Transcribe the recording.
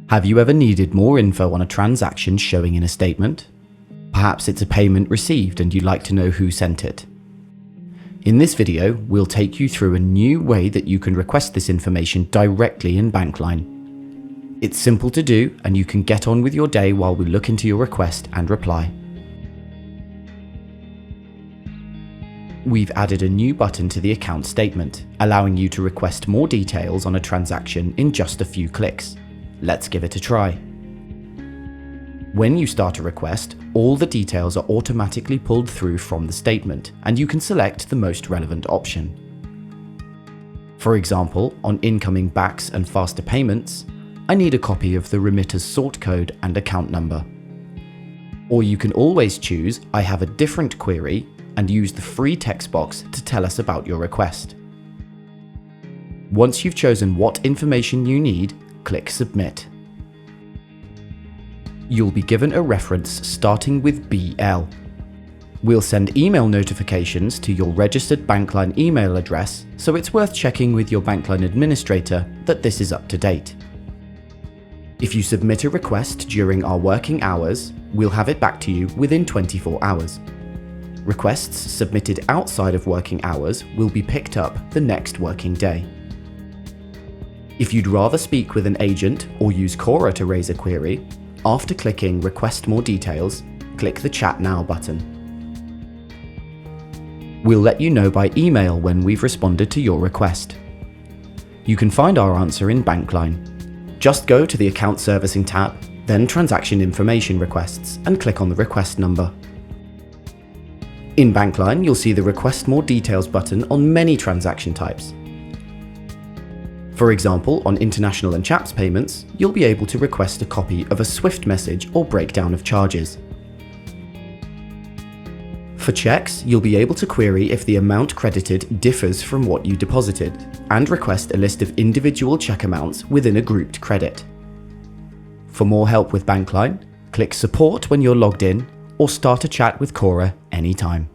Have you ever needed more info on a transaction showing in a statement? Perhaps it's a payment received and you'd like to know who sent it. In this video, we'll take you through a new way that you can request this information directly in Bankline. It's simple to do, and you can get on with your day while we look into your request and reply. We've added a new button to the account statement, allowing you to request more details on a transaction in just a few clicks. Let's give it a try. When you start a request, all the details are automatically pulled through from the statement, and you can select the most relevant option. For example, on incoming backs and faster payments, I need a copy of the remitter's sort code and account number. Or you can always choose I have a different query and use the free text box to tell us about your request. Once you've chosen what information you need, click Submit. You'll be given a reference starting with BL. We'll send email notifications to your registered Bankline email address, so it's worth checking with your Bankline administrator that this is up to date. If you submit a request during our working hours, we'll have it back to you within 24 hours. Requests submitted outside of working hours will be picked up the next working day. If you'd rather speak with an agent or use Cora to raise a query, after clicking Request More Details, click the Chat Now button. We'll let you know by email when we've responded to your request. You can find our answer in Bankline. Just go to the Account Servicing tab, then Transaction Information Requests, and click on the request number. In Bankline, you'll see the Request More Details button on many transaction types. For example, on international and CHAPS payments, you'll be able to request a copy of a SWIFT message or breakdown of charges. For checks, you'll be able to query if the amount credited differs from what you deposited, and request a list of individual check amounts within a grouped credit. For more help with Bankline, click Support when you're logged in, or start a chat with Cora anytime.